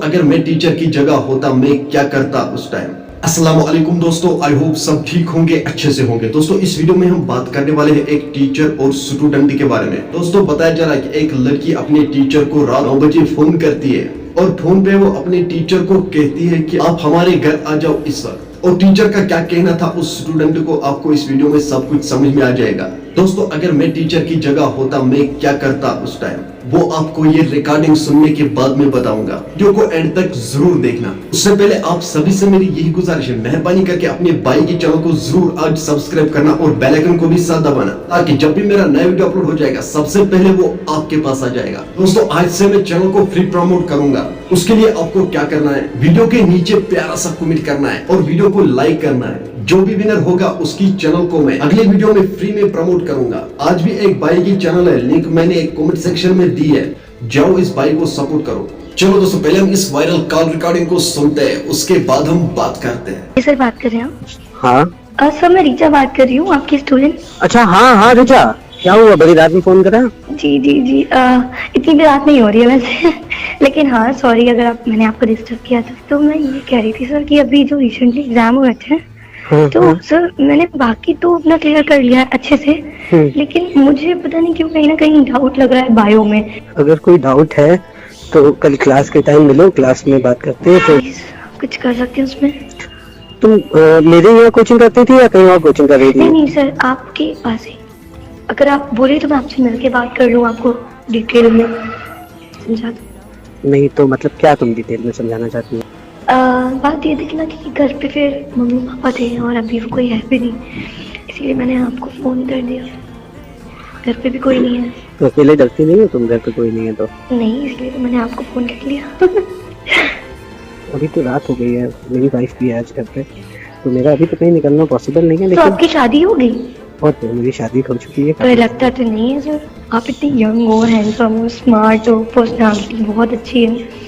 अगर मैं टीचर की जगह होता मैं क्या करता उस टाइम। अस्सलाम वालेकुम दोस्तों, आई होप सब ठीक होंगे, अच्छे से होंगे। दोस्तों इस वीडियो में हम बात करने वाले हैं एक टीचर और स्टूडेंट के बारे में। दोस्तों बताया जा रहा है कि एक लड़की अपने टीचर को रात 9 बजे फोन करती है और फोन पे वो अपने टीचर को कहती है कि आप हमारे घर आ जाओ इस वक्त। और टीचर का क्या कहना था उस स्टूडेंट को, आपको इस वीडियो में सब कुछ समझ में आ जाएगा। दोस्तों अगर मैं टीचर की जगह होता मैं क्या करता उस टाइम, वो आपको ये रिकॉर्डिंग सुनने के बाद में बताऊंगा। वीडियो को एंड तक जरूर देखना। उससे पहले आप सभी से मेरी यही गुजारिश है, मेहरबानी करके अपने भाई के चैनल को जरूर आज सब्सक्राइब करना और बेल आइकन को भी साथ दबाना, ताकि जब भी मेरा नया वीडियो अपलोड हो जाएगा सबसे पहले वो आपके पास आ जाएगा। दोस्तों आज से मैं चैनल को फ्री प्रमोट करूंगा। उसके लिए आपको क्या करना है, वीडियो के नीचे प्यारा सा कमेंट करना है और वीडियो को लाइक करना है। जो भी विनर होगा उसकी चैनल को मैं अगले वीडियो में फ्री में प्रमोट करूंगा। आज भी एक भाई की चैनल है, लिंक मैंने एक कमेंट सेक्शन में दी है, जाओ इस भाई को सपोर्ट करो। चलो दोस्तों पहले हम इस वायरल कॉल रिकॉर्डिंग को सुनते हैं, उसके बाद हम बात करते हैं। सर बात कर रहे हैं आप? हाँ सर मैं रीचा बात कर रही हूँ, आपकी स्टूडेंट। अच्छा, हाँ हाँ रिचा, क्या हुआ, बड़ी रात में फोन करा? जी जी जी, इतनी भी रात नहीं हो रही है वैसे लेकिन हाँ सॉरी अगर मैंने आपको डिस्टर्ब किया था। तो मैं ये कह रही थी सर कि अभी जो रिसेंटली एग्जाम हुए थे तो सर मैंने बाकी तो अपना क्लियर कर लिया है अच्छे से, लेकिन मुझे पता नहीं क्यों कहीं ना कहीं डाउट लग रहा है बायो में। अगर कोई डाउट है तो कल क्लास के टाइम मिलो, क्लास में बात करते हैं। तो प्लीज कुछ कर सकते हैं उसमें? तुम मेरे यहाँ कोचिंग करती थी या कहीं और कोचिंग कर रही नहीं थी? नहीं सर, आपके पास ही। अगर आप बोले तो मैं आपसे मिलके बात कर लूँ, आपको डिटेल में समझा दूँ। नहीं तो मतलब क्या तुम डिटेल में समझाना चाहती हो? बात ये थी कि ना कि घर पे फिर मम्मी पापा थे और अभी वो कोई है भी नहीं, इसलिए मैंने आपको फोन कर दिया। घर पे भी कोई नहीं है। तो अकेले डरती नहीं हो तुम, घर पे कोई नहीं है तो? नहीं, इसलिए तो मैंने आपको फोन कर लिया अभी तो रात हो गई है, मेरी वाइफ भी है आज घर पे, तो मेरा अभी तो कहीं निकलना पॉसिबल नहीं है। तो लेकिन आपकी शादी हो गई? और तो मेरी शादी हो चुकी है। तो लगता तो नहीं है सर, आप इतनी यंग हो, हैंडसम हो, स्मार्ट हो, पर्सनालिटी बहुत अच्छी है।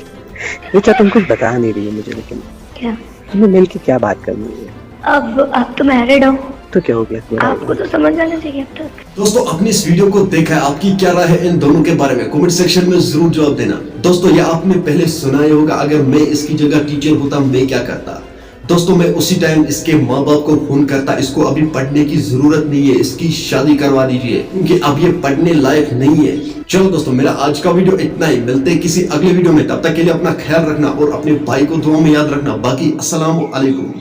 रिचा तुम कुछ बता नहीं रही हो मुझे, लेकिन क्या तुम्हें मिल के क्या बात करनी है? अब आप तो मैरिड हो, तो क्या हो गया? आपको तो समझ जाना चाहिए अब तक। दोस्तों आपने इस वीडियो को देखा है, आपकी क्या राय है इन दोनों के बारे में, कमेंट सेक्शन में जरूर जवाब देना। दोस्तों ये आपने पहले सुना ही होगा, अगर मैं इसकी जगह टीचर होता मैं क्या करता। दोस्तों मैं उसी टाइम इसके माँ बाप को फोन करता, इसको अभी पढ़ने की जरूरत नहीं है, इसकी शादी करवा दीजिए क्योंकि अब ये पढ़ने लायक नहीं है। चलो दोस्तों मेरा आज का वीडियो इतना ही, मिलते हैं किसी अगले वीडियो में, तब तक के लिए अपना ख्याल रखना और अपने भाई को दुआ में याद रखना। बाकी अस्सलाम वालेकुम।